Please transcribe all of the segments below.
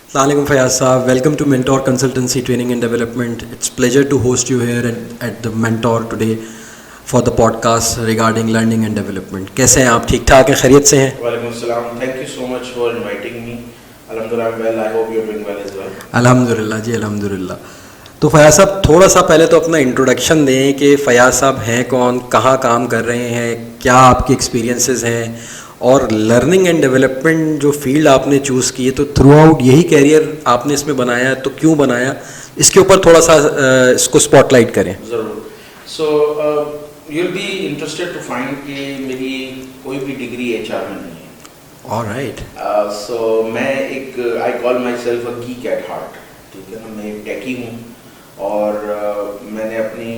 Assalamualaikum Fayaz Saab. Welcome to Mentor Consultancy Training and Development. It's pleasure to host you here at the Mentor today for the podcast regarding learning and development. कैसे हैं आप? ठीक ठाक हैं? खैरियत से हैं? Walaikum salam. Thank you so much for inviting me. Alhamdulillah, I'm well. I hope you're doing well as well. अल्हम्दुलिल्लाह जी, अल्हम्दुलिल्लाह. तो फयाज साहब थोड़ा सा पहले तो अपना इंट्रोडक्शन दें कि फयाज साहब हैं कौन, कहाँ काम कर रहे हैं, क्या आपके एक्सपीरियंसेस हैं, और लर्निंग एंड डेवलपमेंट जो फील्ड आपने चूज़ की है तो थ्रू आउट यही कैरियर आपने इसमें बनाया, तो क्यों बनाया, इसके ऊपर थोड़ा सा इसको स्पॉटलाइट करें. ज़रूर. So you'll be interested to find कि मेरी कोई भी डिग्री HR में नहीं है. ऑलराइट. So मैं एक I call myself a geek at heart. ठीक है ना, मैं एक टेकी हूँ और मैंने अपनी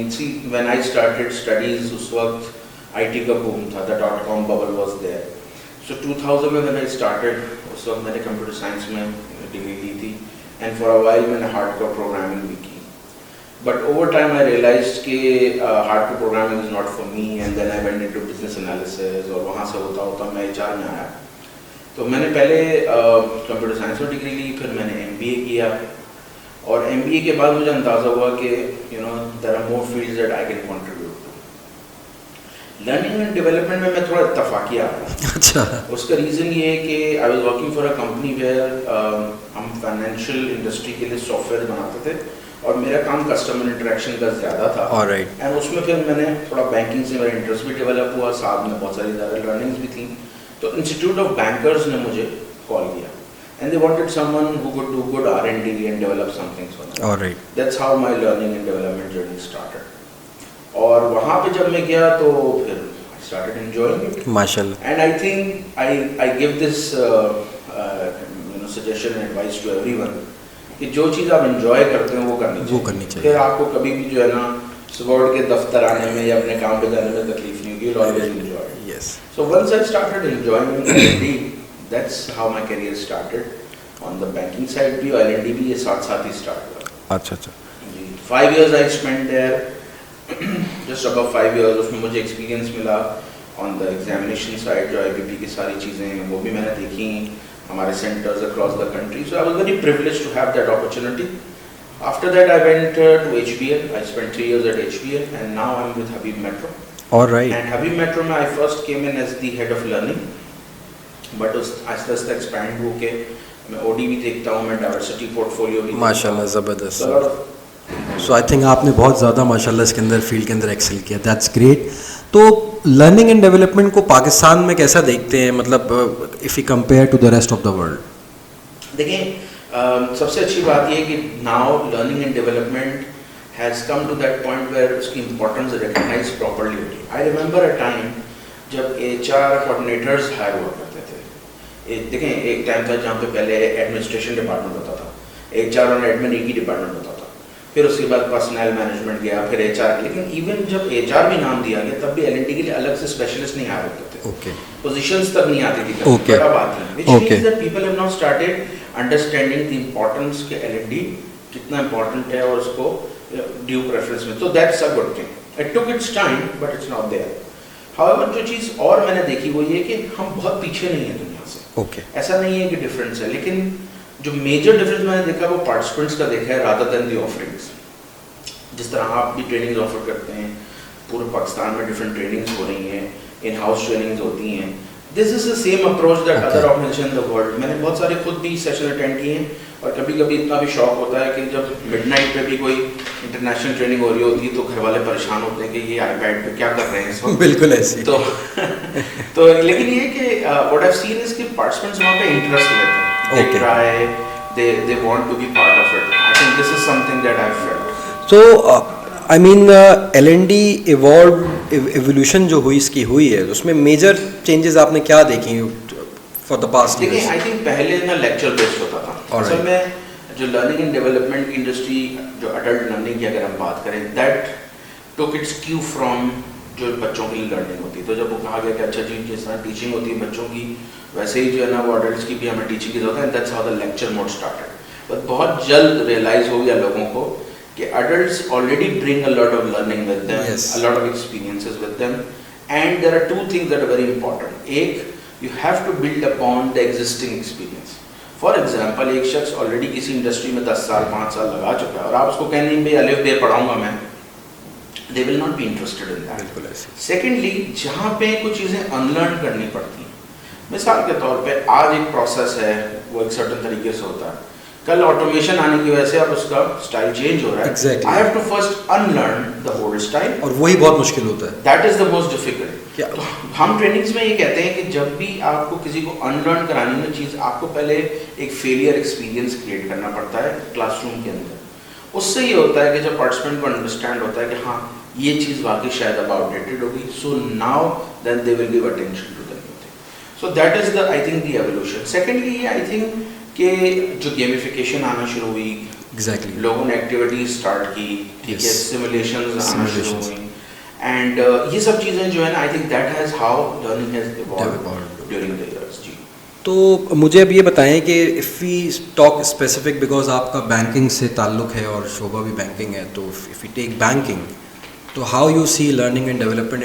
when I started studies उस वक्त IT का बूम था, the .com bubble was there. So 2000 में when I started उस वक्त मैंने कंप्यूटर साइंस में डिग्री ली थी and for a while मैंने हार्डकोर प्रोग्रामिंग भी की. But over time I realized कि hardcore programming is not for me, and then I went into business analysis और वहाँ से होता होता मैं HR में आया. तो मैंने पहले कंप्यूटर साइंस में डिग्री ली, फिर मैंने MBA किया और MBA के बाद मुझे अंदाज़ा हुआ कि there are more fields that I can contribute to. Learning and development में मैं थोड़ा इत्तफाकिया आ रहा. अच्छा. उसका रीज़न ये है कि I was working for a company where हम फाइनेंशियल इंडस्ट्री के लिए सॉफ्टवेयर बनाते थे और मेरा काम कस्टमर इंटरेक्शन का ज़्यादा था. ऑलराइट. एंड उसमें फिर मैंने थोड़ा बैंकिंग से मेरा इंटरेस्ट भी डेवलप हुआ, साथ में बहुत सारी ज़्यादा लर्निंग्स भी थी. तो इंस्टीट्यूट ऑफ बैंकर्स ने मुझे कॉल किया and they wanted someone who could do good R&D and develop something for them. Alright. That's how my learning and development journey started. और वहाँ पे जब मैं गया तो फिर I started enjoying it. माशाल्लाह. And I think I give this suggestion and advice to everyone कि जो चीज़ आप enjoy करते हैं वो करनी चाहिए. फिर आपको कभी भी जो है ना सुबह उठ के दफ्तर आने में या अपने काम पे जाने में तकलीफ नहीं होगी. You'll always enjoy it. Yes. So once I started enjoying L&D, that's how my career started. On the banking side भी L&D भी ये साथ ही start हुआ. अच्छा अच्छा. 5 years I spent there. Just about 5 years उसमें मुझे एक्सपीरियंस मिला ऑन द एग्जामिनेशन साइड. जो IBP की सारी चीज़ें हैं वो भी मैंने देखी, हमारे centres across the country. So I was very privileged to have that opportunity. After that I went to HBL. I spent 3 years at HBL and now I'm with Habib Metro. Alright. And Habib Metro में I first came in as the head of learning, but उस आस्ते आस्ते expand होके मैं OD भी देखता हूँ, मैं डाइवर्सिटी पोर्टफोलियो भी. माशाल्लाह ज़बरदस्त. सो आई थिंक आपने बहुत ज़्यादा माशाल्लाह इसके अंदर फील्ड के अंदर एक्सेल किया. That's great. तो लर्निंग एंड डेवलपमेंट को पाकिस्तान में कैसा देखते हैं, मतलब if you compare to the rest of the world? देखिए सबसे अच्छी बात यह है कि now learning and development has come to that point where उसकी इंपॉर्टेंस रिकग्नाइज प्रॉपर्ली होती है. आई रिमेंबर अ टाइम जब HR कोऑर्डिनेटर्स हायर हुआ करते थे. देखें एक टाइम था जहाँ पे पहले एडमिनिस्ट्रेशन डिपार्टमेंट होता था, HR और एडमिन एक ही डिपार्टमेंट होता था. फिर उसके बाद पर्सनल मैनेजमेंट गया, फिर HR. लेकिन इवन जब HR भी नाम दिया गया तब भी L&D के लिए अलग से स्पेशलिस्ट नहीं आ रहे थे. ओके. पोजीशंस तक नहीं आती थी. ओके. बड़ा बात है. Which means that people have now started understanding the importance के L&D कितना इंपॉर्टेंट है और उसको ड्यू प्रेफरेंस में. तो that's a good thing. It took its time but it's not there. However जो चीज़ और मैंने देखी वो ये कि हम बहुत पीछे नहीं हैं दुनिया से. ओके. ऐसा नहीं है कि डिफरेंस है, लेकिन जो मेजर डिफरेंस मैंने देखा वो पार्टिसिपेंट्स का देखा है रादर देन द ऑफरिंग्स. जिस तरह आप भी ट्रेनिंग्स ऑफर करते हैं, पूरे पाकिस्तान में डिफरेंट ट्रेनिंग्स हो रही हैं, इन हाउस ट्रेनिंग्स होती हैं. This is the same approach that other organization in the world. मैंने बहुत सारे खुद भी सेशन अटेंड किए हैं और कभी कभी इतना भी शौक होता है कि जब मिडनाइट पे भी कोई इंटरनेशनल ट्रेनिंग हो रही होती है तो घर वाले परेशान होते हैं कि ये iPad पे क्या कर रहे हैं इस वक्त. बिल्कुल ऐसे. तो लेकिन ये कि what I have scene is कि पार्टिसिपेंट्स वहाँ पे इंटरेस्ट लेते हैं. They try, they want to be part of it. I think this is something that I've felt. So I mean L&D evolution जो हुई इसकी हुई है उसमें मेजर चेंजेस आपने क्या देखी फॉर द पास्ट? देखिए आई थिंक पहले ना लेक्चर बेस्ड होता था. असल में जो लर्निंग एंड डेवलपमेंट की इंडस्ट्री, जो अडल्ट लर्निंग की अगर हम बात करें, that took its Q from जो बच्चों की लर्निंग होती है. तो जब वो कहा गया कि अच्छा जी जिस तरह टीचिंग होती है बच्चों की वैसे ही जो है ना वो अडल्ट्स की भी हमें टीचिंग की जरूरत है. That's how the lecture mode started. But बहुत जल्द रियलाइज हो गया लोगों को कि adults already bring a lot of learning with them, yes. a lot of experiences with them, and there are two things that are very important. एक, you have to build upon the existing experience. For example एक शख्स already किसी industry में 10 साल 5 साल लगा चुका है और आप उसको कहने भाई अलिफ बे पढ़ाऊंगा मैं, they will not be interested in that. Secondly जहाँ पे कुछ चीज़ें अनलर्न करनी पड़ती हैं, मिसाल के तौर पे आज एक प्रोसेस है वो एक सर्टन तरीके से होता है, कल ऑटोमेशन आने की वजह से अब उसका स्टाइल चेंज हो रहा है। Exactly. I have to first unlearn the old style, और वही बहुत मुश्किल होता है। That is the most difficult. क्या तो हम ट्रेनिंग्स में ये कहते हैं कि जब भी आपको किसी को अनलर्न करानी है चीज़, आपको पहले एक फेलियर एक्सपीरियंस क्रिएट करना पड़ता है क्लासरूम के अंदर। उससे ये होता है कि जब पार्टिसिपेंट को अंडरस्टैंड होता है कि हाँ ये चीज़ वाकई शायद अब आउटडेटेड होगी, so now then they will give attention to the new thing. So that is the I think the evolution. Secondly I think कि जो गेमिफिकेशन आना शुरू हुई, एग्जैक्टली लोगों ने एक्टिविटीज स्टार्ट की, ठीक है, Yes. सिमुलेशंस आना शुरू Simulations. हुई, एंड ये सब चीज़ें जो है ना I think that has how learning has evolved Evolved. During the years. जी तो मुझे अब ये बताएं कि if we talk specific, because आपका बैंकिंग से ताल्लुक़ है और शोभा भी बैंकिंग है, तो इफ़ यू टेक बैंकिंग, तो how you see learning and development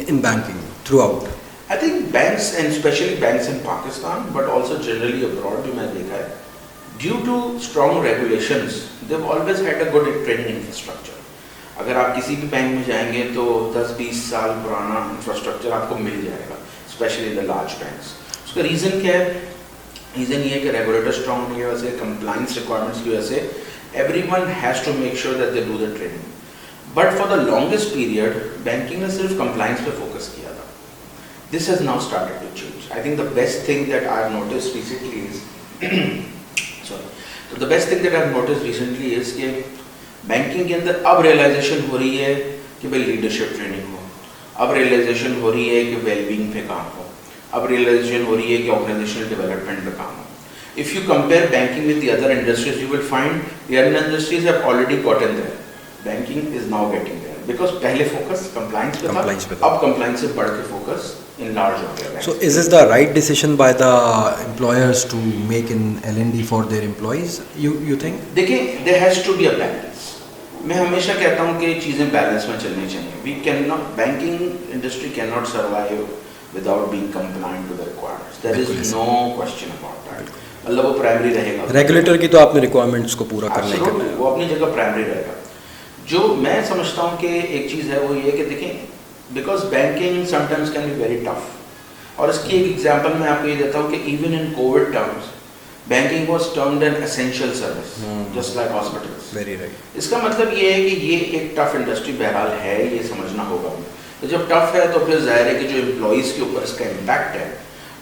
in banking throughout? I think banks and specially banks in Pakistan but also generally abroad भी मैं देखा है, due to strong regulations they've always had a good training infrastructure. अगर आप किसी भी bank में जाएंगे तो 10-20 साल पुराना इंफ्रास्ट्रक्चर आपको मिल जाएगा, स्पेशली द लार्ज बैंक्स। उसका रीज़न क्या है? रीज़न ये है कि रेगुलेटर स्ट्रॉन्ग होने की वजह से, कंप्लाइंस रिक्वायरमेंट्स की वजह से everyone has to make sure that they do the training. But for the longest period banking ने सिर्फ कंप्लाइंस पे फोकस किया था। This has now started to change. I think the best thing that I've noticed recently is sorry. So the best thing that I've noticed recently is कि banking के अंदर अब realisation हो रही है कि भाई लीडरशिप ट्रेनिंग हो, अब रियलाइजेशन हो रही है कि वेलबींग पे काम हो, अब रियलाइजेशन हो रही है कि ऑर्गेनाइजेशनल डेवलपमेंट पे काम हो। If you compare banking with the other industries, you will find the other industries have already gotten there. Banking is now getting there because पहले फोकस कंप्लाइंस पे था, अब कंप्लाइंस से बढ़ के focus in large organizations. So is this the right decision by the employers to make an L&D for their employees, you think? देखिए, there has to be a balance. मैं हमेशा कहता हूँ कि चीज़ें बैलेंस में चलनी चाहिए। We cannot, banking industry cannot survive without being compliant to the requirements. There is no question about that. मतलब वो प्राइमरी रहेगा। रेगुलेटर की तो आपने रिक्वायरमेंट्स को पूरा करना ही करना है। वो अपनी जगह प्राइमरी रहेगा। जो मैं समझता हूँ कि एक चीज़ है वो ये कि देखें, because banking sometimes can be very tough, और इसकी एक एग्जांपल मैं आपको ये देता हूँ कि even in Covid terms banking was termed an essential service just like hospitals. Very right. इसका मतलब ये है कि ये एक टफ इंडस्ट्री बहरहाल है, ये समझना होगा। तो जब टफ है तो फिर जाहिर है कि जो एम्प्लॉइज़ के ऊपर इसका इम्पैक्ट है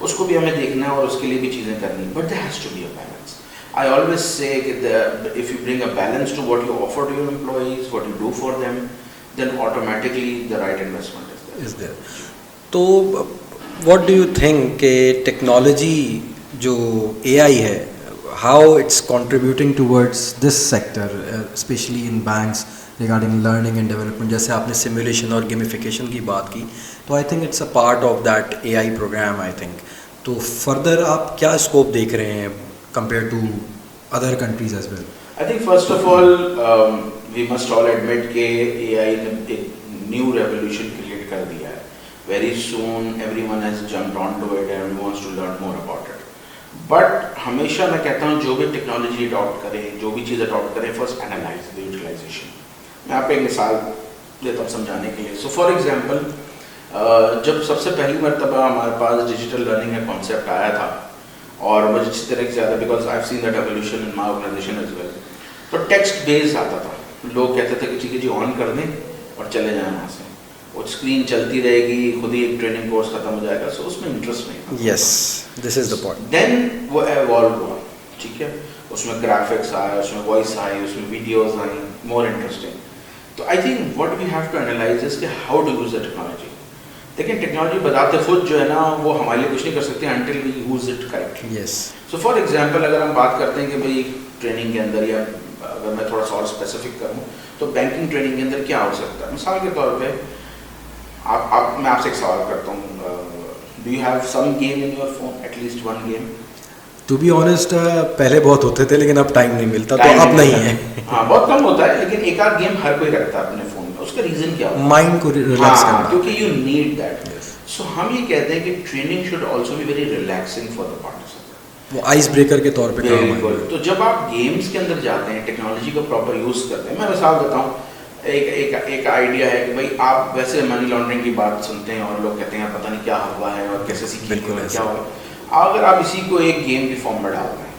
उसको भी हमें देखना है और उसके लिए भी चीज़ें करनी, but there has to be a balance. I always say that if you bring a balance to what you offer to your employees, what you do for them, then automatically the right investment is there. तो what do you think कि technology जो AI है, how it's contributing towards this sector, especially in banks regarding learning and development? जैसे आपने simulation और gamification की बात की, तो I think it's a part of that AI program I think. तो फर्दर आप क्या स्कोप देख रहे हैं compared to other countries as well? I think first of all we must all admit कि AI ने एक new revolution create कर दिया है। Very soon everyone has jumped onto it and everyone wants to learn more about it. But हमेशा मैं कहता हूँ जो भी टेक्नोलॉजी अडॉप्ट करें, जो भी चीज़ अडॉप्ट करें, फर्स्ट एनालाइज द यूटिलाइजेशन। मैं आपको एक मिसाल देता हूँ समझाने के लिए। सो फॉर एग्जांपल जब सबसे पहली मरतबा हमारे पास डिजिटल लर्निंग का कॉन्सेप्ट आया था, और मुझे इस तरह से ज़्यादा because I have seen that evolution in my organization as well, तो टेक्स्ट बेस्ड आता था। लोग कहते थे कि ठीक है जी ऑन कर दें और चले जाएं वहाँ से, और स्क्रीन चलती रहेगी, खुद ही एक ट्रेनिंग कोर्स खत्म हो जाएगा, सो उसमें इंटरेस्ट नहीं था। Yes, this is the point. Then वो एवॉल्व हुआ, ठीक है, उसमें ग्राफिक्स आए, उसमें वॉइस आई, उसमें वीडियोज आई, मोर इंटरेस्टिंग। तो I think what we have to analyze is कि how to use the technology. लेकिन टेक्नोलॉजी बताते खुद जो है ना वो हमारे लिए कुछ नहीं कर सकते until we use it correctly. Yes. So for example अगर हम बात करते हैं कि भाई ट्रेनिंग के अंदर, या अगर मैं थोड़ा सा और स्पेसिफिक करूँ तो बैंकिंग ट्रेनिंग के अंदर क्या हो सकता है। मिसाल के तौर पे मैं आपसे एक सवाल करता हूँ, do you have some game in your phone, at least one game? To be honest, पहले बहुत होते थे लेकिन अब टाइम नहीं मिलता, तो अब नहीं है। हाँ, बहुत कम होता है, लेकिन एक आध गेम हर कोई रखता है अपने फोन में। उसका रीजन क्या है? माइंड को रिलैक्स करना, क्योंकि यू नीड दैट। सो हम ये कहते हैं कि training should also be very relaxing for the participant. वो आइस ब्रेकर के तौर पे काम बिल्कुल। आएगा। तो जब आप गेम्स के अंदर जाते हैं, टेक्नोलॉजी का प्रॉपर यूज़ करते हैं, मैं मिसाल देता हूँ, एक आइडिया है कि भाई आप वैसे मनी लॉन्ड्रिंग की बात सुनते हैं और लोग कहते हैं पता नहीं क्या हुआ है और कैसे सीखेंगे बिल्कुल और ऐसे। क्या हुआ। अगर आप इसी को एक गेम की फॉर्म में डाल रहे हैं,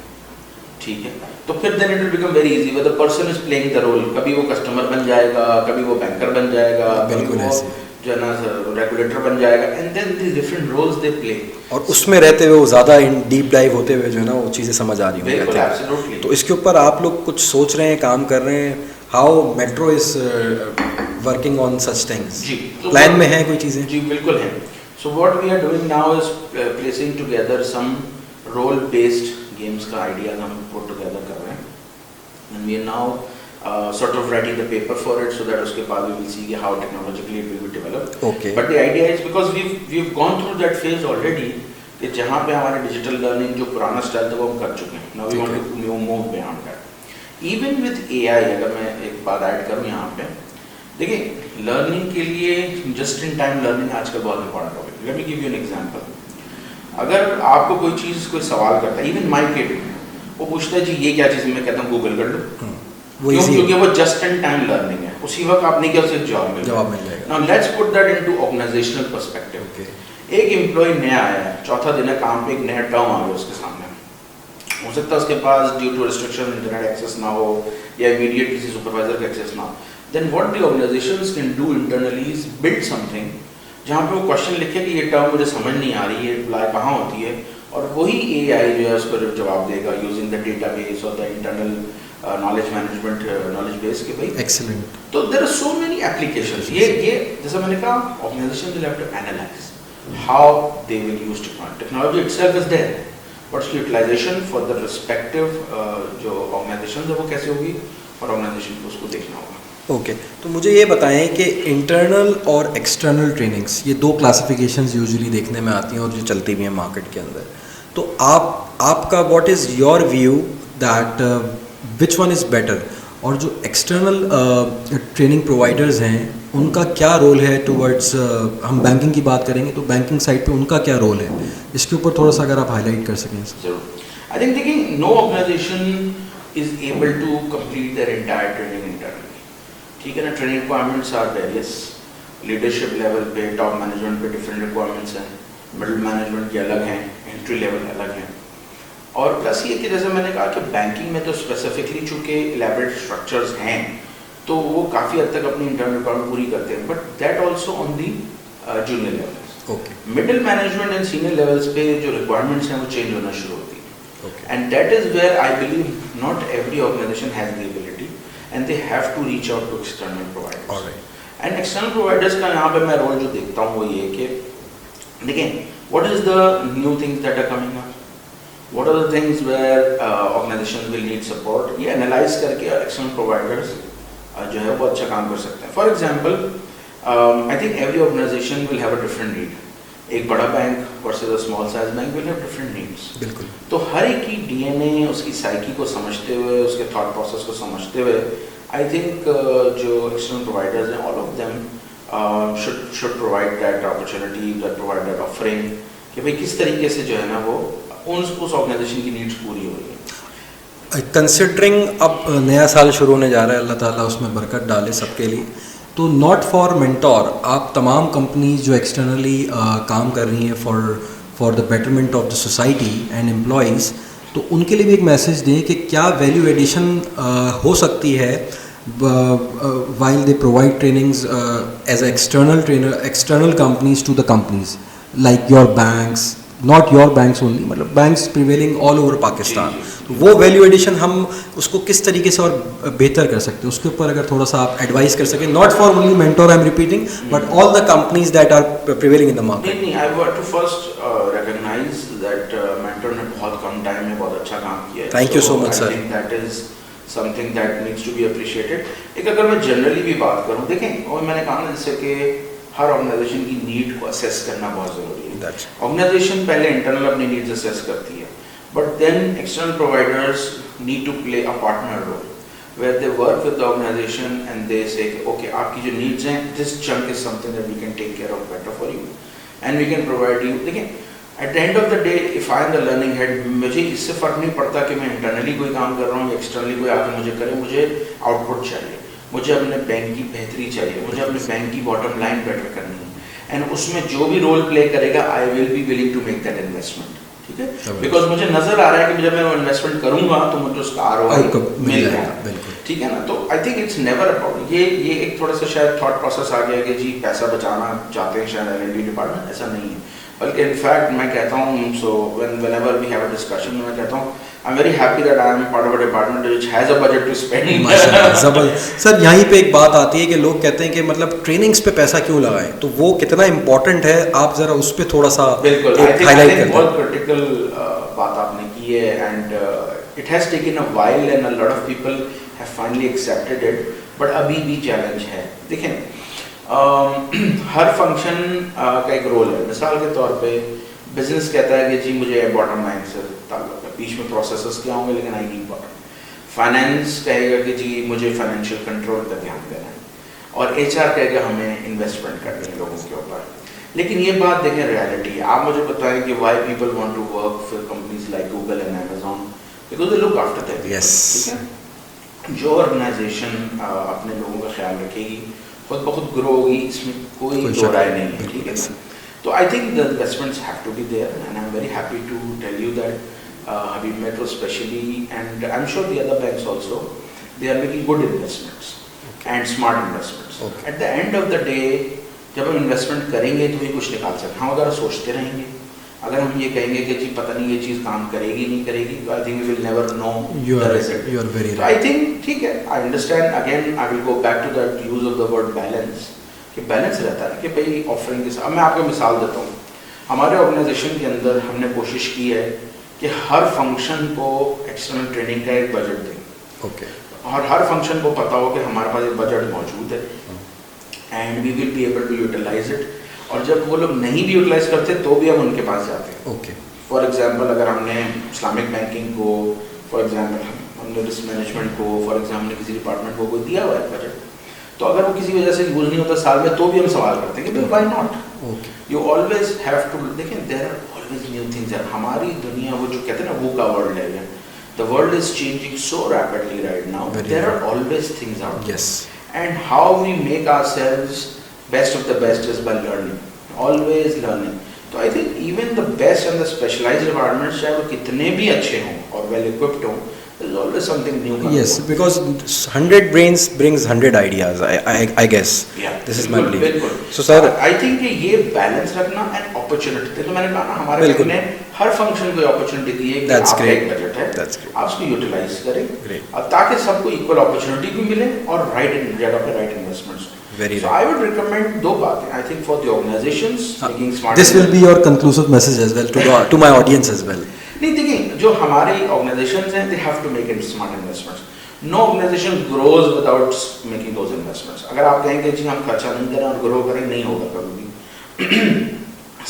ठीक है, तो फिर then it will become very easy, the person is playing the role. कभी वो कस्टमर बन जाएगा, कभी वो बैंकर बन जाएगा, कभी बिल्कुल वो ऐसे। जो है ना रेगुलेटर बन जाएगा, and then the different roles they play. और उसमें रहते हुए वो ज़्यादा इन डीप डाइव होते हुए जो है ना वो चीज़ें समझ आ रही होंगी। बिल्कुल, I think। एब्सोल्युटली। तो इसके ऊपर आप लोग कुछ सोच रहे हैं, काम कर रहे हैं, how metro is working on such things? जी, तो प्लान में है कोई चीज़ें? जी बिल्कुल है। So what we are doing now is placing together some role based games का आइडिया हम पुट टुगेदर कर रहे हैं, and we are now sort of writing the paper for it, so that उसके बाद we will see how technologically it will be developed. Okay. But the idea is because we've gone through that phase already, कि जहाँ पे हमारे digital learning जो पुराना style था वो हम कर चुके हैं. Now we want to move beyond that. Even with AI, अगर मैं एक बात ऐड करूँ यहाँ पे, देखिए लर्निंग के लिए जस्ट इन टाइम लर्निंग आजकल बहुत इंपॉर्टेंट हो गई. Let me give you an example. अगर आपको कोई चीज़ कोई सवाल करता है, इवन माई किड, वो पूछता है जी ये क्या चीज़ है, मैं कहता हूँ गूगल कर लो. क्यों? क्योंकि वो जस्ट इन टाइम लर्निंग है, उसी वक्त आपने क्या उसे जवाब मिल जाएगा. Now let's put that into organizational perspective. एक एम्प्लॉय नया आया है, चौथा दिन है काम पे, एक नया टर्म आ गया उसके सामने. हो सकता है उसके पास due to restriction internet access ना हो, या इमीडिएट किसी सुपरवाइजर का एक्सेस ना हो. Then what the organizations can do internally is build something जहाँ पे वो क्वेश्चन लिखे कि ये टर्म मुझे समझ नहीं आ रही है, अप्लाई कहाँ होती है, और वही AI जो है उसको जवाब देगा यूजिंग द डेटाबेस और the internal knowledge management knowledge base के भाई. एक्सीलेंट. तो there are so many applications. ये जैसा मैंने कहा, organization will have to analyze how they will use technology. Technology itself is there, but उसकी यूटिलाइजेशन फॉर द रिस्पेक्टिव जो organization है वो कैसे होगी, और ऑर्गेनाइजेशन को उसको देखना होगा. ओके. तो मुझे ये बताएं कि इंटरनल और एक्सटर्नल ट्रेनिंग्स, ये दो क्लासिफिकेशंस यूजुअली देखने में आती हैं और जो चलती भी हैं मार्केट के अंदर. तो आपका what is your view that which one is better, और जो एक्सटर्नल ट्रेनिंग प्रोवाइडर्स हैं उनका क्या रोल है टुवर्ड्स, हम बैंकिंग की बात करेंगे तो बैंकिंग साइड पे उनका क्या रोल है, इसके ऊपर थोड़ा सा अगर आप हाईलाइट कर सकें. जरूर. आई थिंक देखिए, no organization is able to complete their entire training internally. ठीक है ना. Training requirements are various. Leadership level पे, टॉप मैनेजमेंट पे डिफरेंट रिक्वायरमेंट्स हैं, मिडिल मैनेजमेंट के अलग हैं, एंट्री लेवल अलग हैं. और प्लस ये कि जैसे मैंने कहा कि बैंकिंग में तो स्पेसिफिकली चूँकि इलेबरेट स्ट्रक्चर्स हैं, तो वो काफ़ी हद तक अपनी इंटरनल रिक्वायरमेंट पूरी करते हैं, but that also on the junior levels. Okay. Middle management and senior levels पे जो रिक्वायरमेंट्स हैं वो चेंज होना शुरू होती है. Okay. And that is where I believe not every organization has the ability, and they have to reach out to external providers. Alright. And external providers का यहाँ पे मैं रोल जो देखता हूँ वो ये कि देखें, what is the new things that are coming up, what are the things where organizations will need support, ये एनालाइज करके एक्सटर्नल प्रोवाइडर्स जो है वो अच्छा काम कर सकते हैं. For example, I think every organization will have a different need. एक बड़ा bank versus a small size bank will have different needs. बिल्कुल. तो हर एक की DNA, उसकी साइकी को समझते हुए, उसके थॉट प्रोसेस को समझते हुए, आई थिंक जो एक्सटर्नल प्रोवाइडर्स हैं, all of them should provide that opportunity, that provide that offering, कि भाई किस तरीके से जो है ना वो उस ऑर्गेनाइजेशन की नीड्स पूरी हो रही है. कंसिडरिंग अब नया साल शुरू होने जा रहा है, अल्लाह ताला उसमें बरकत डाले सबके लिए. तो नॉट फॉर मेंटोर, आप तमाम कंपनीज जो एक्सटर्नली काम कर रही हैं for the betterment of the society and employees, तो उनके लिए भी एक मैसेज दें कि क्या वैल्यू एडिशन हो सकती है while they provide trainings as external trainer, external companies to the companies like your banks, not your banks only, मतलब banks prevailing all over Pakistan. तो वो वैल्यू एडिशन हम उसको किस तरीके से और बेहतर कर सकते हैं, उसके ऊपर अगर थोड़ा सा आप एडवाइस कर सकें, not for only mentor I am repeating, but all the companies that are prevailing in the market. नहीं, I want to first recognise that mentor ने बहुत कम टाइम में बहुत अच्छा काम किया है. Thank you so much sir. I think that is something that needs to be appreciated. एक अगर मैं जनरली भी बात करूं, देखें, और मैंने कहा ना जैसे कि हर ऑर्गेनाइजेशन की नीड को असेस करना बहुत ज़रूरी है. ऑर्गेनाइजेशन पहले इंटरनल अपनी नीड्स असेस करती है, but then external providers need to play a partner role where they work with the organisation and they say okay, आपकी जो नीड्स हैं, this chunk is something that we can take care of better for you and we can provide you. देखिए, at the end of the day if I am the learning head, मुझे इससे फ़र्क नहीं पड़ता कि मैं internally कोई काम कर रहा हूँ या एक्सटर्नली कोई आके मुझे करे, मुझे आउटपुट चाहिए, मुझे अपने बैंक की बेहतरी चाहिए, मुझे अपने बैंक की बॉटम लाइन बेटर करनी है, एंड उसमें जो भी रोल प्ले करेगा I will be willing to make that investment, ठीक है, बिकॉज मुझे नजर आ रहा है कि जब मैं वो इन्वेस्टमेंट करूंगा तो मुझे उसका आरओआई मिल जाएगा, ठीक है ना। तो I think it's never about ये एक थोड़ा सा शायद थॉट प्रोसेस आ गया कि जी पैसा बचाना चाहते हैं शायद एल&डी डिपार्टमेंट, ऐसा नहीं है, बल्कि इनफैक्ट मैं कहता हूँ, so whenever we have a discussion, मैं कहता हूँ I am very happy that I am part of a department which has a budget to spend. जबरदस्त सर, यहीं पे एक बात आती है कि लोग कहते हैं कि मतलब ट्रेनिंग्स पे पैसा क्यों लगाएं, तो वो कितना इंपॉर्टेंट है, आप जरा उस पर थोड़ा सा बिल्कुल हाईलाइट करते हैं। बहुत क्रिटिकल बात आपने की है, and it has taken a while and a lot of people have finally accepted it, but अभी भी चैलेंज है। देखें हर फंक्शन का एक रोल है, मिसाल के तौर पे बिजनेस कहता है कि जी मुझे बॉटम लाइन से ताल्लुक है, बीच में प्रोसेसेस क्या होंगे लेकिन आई नीड बॉटम। फाइनेंस कहेगा कि जी मुझे फाइनेंशियल कंट्रोल पर ध्यान देना है, और एचआर कहेगा हमें इन्वेस्टमेंट करनी है लोगों के ऊपर। लेकिन ये बात देखें रियलिटी है, आप मुझे बताएं कि why people want to work for companies like Google and Amazon, because they look after them, ठीक है। जो ऑर्गेनाइजेशन अपने लोगों का ख्याल रखेगी खुद ब खुद ग्रो होगी, इसमें कोई दो राय नहीं है, ठीक है। तो I think the investments have to be there, and I am very happy to tell you that Habib Metro especially, and I'm sure the other banks also, they are making good investments and smart investments. At the end of the day, जब हम investment करेंगे तो ही कुछ निकाल सकते हैं। हम अगर सोचते रहेंगे, अगर हम ये कहेंगे कि जी पता नहीं ये चीज़ काम करेगी नहीं करेगी, तो I think we will never know the result. You are very right. I think ठीक है, I understand, again I will go back to that use of the word balance, कि बैलेंस रहता है कि भाई ऑफरिंग के साथ। अब मैं आपको मिसाल देता हूँ, हमारे ऑर्गेनाइजेशन के अंदर हमने कोशिश की है कि हर फंक्शन को एक्सटर्नल ट्रेनिंग का एक बजट दें, ओके, और हर फंक्शन को पता हो कि हमारे पास एक बजट मौजूद है, and we will be able to utilize it. और जब वो लोग नहीं भी यूटिलाइज करते तो भी हम उनके पास जाते हैं। ओके, फॉर एग्जांपल अगर हमने इस्लामिक बैंकिंग को, फॉर एग्जांपल हमने रिस्क मैनेजमेंट को, फॉर एग्जांपल हमने किसी डिपार्टमेंट को कोई दिया हुआ है बजट, तो अगर वो किसी वजह से यूज नहीं होता साल में, तो भी हम सवाल करते हैं कि why not. You always have to, देखें there are always new things. हमारी दुनिया, वो जो कहते हैं ना वो का वर्ल्ड है, the world is changing so rapidly right now, there are always things out. Yes, and how we make ourselves best of the best is by learning, always learning. तो I think even the best and the specialised departments, चाहे वो कितने भी अच्छे हों और well equipped हों, there is always something new. Yes, because 100 brains brings 100 ideas. I guess. Yeah. This is my belief. बिल्कुल. So sir, I think कि ये बैलेंस रखना एंड अपॉर्चुनिटी, देखो मैंने कहा ना हमारे बैंक ने हर फंक्शन को अपॉर्चुनिटी दी है कि आपका एक बजट है, आप उसको यूटिलाइज करें, और ताकि सबको इक्वल अपॉर्चुनिटी भी मिले और राइट जगह पे right investments. Very so right. I would recommend दो बातें, I think for the organizations making smart. This will be your conclusive message as well to my audience as well. नहीं देखिए, जो हमारी ऑर्गेनाइजेशंस हैं they have to make it smart investments. No organization grows without making those investments. अगर आप कहेंगे जी हम खर्चा नहीं करें और ग्रो करें, नहीं होगा कभी भी।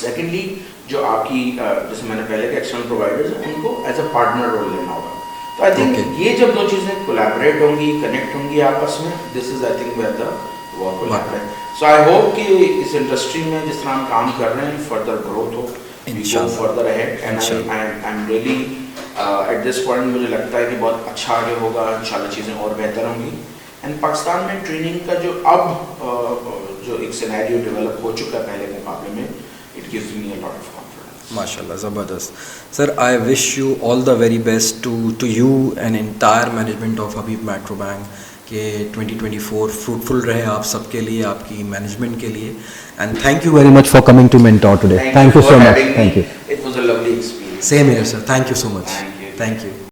सेकेंडली, जो आपकी जैसे मैंने पहले के एक्सटर्नल प्रोवाइडर्स हैं उनको एज अ पार्टनर रोल लेना होगा। तो आई थिंक ये जब दो चीज़ें कोलैबोरेट होंगी, कनेक्ट होंगी आपस में, this is I think where the work will happen. So I hope कि इस इंडस्ट्री में जिस तरह हम काम कर रहे हैं फर्दर ग्रोथ हो, we go further ahead, and I'm really at this point मुझे लगता है कि बहुत अच्छा आगे होगा, इंशाल्लाह चीज़ें और बेहतर होंगी। एंड पाकिस्तान में ट्रेनिंग का जो अब जो एक सिनेरियो डेवलप हो चुका है पहले के मुकाबले में, it gives me a lot of confidence. माशाल्लाह, ज़बरदस्त sir. I wish you all the very best to you and entire management of Habib Metro Bank कि 2024 फ्रूटफुल रहे आप सबके लिए, आपकी मैनेजमेंट के लिए। And thank you very much for coming to mentor today. Thank you so much. Thank you. It was a lovely experience. Same here sir, thank you so much. Thank you. Thank you.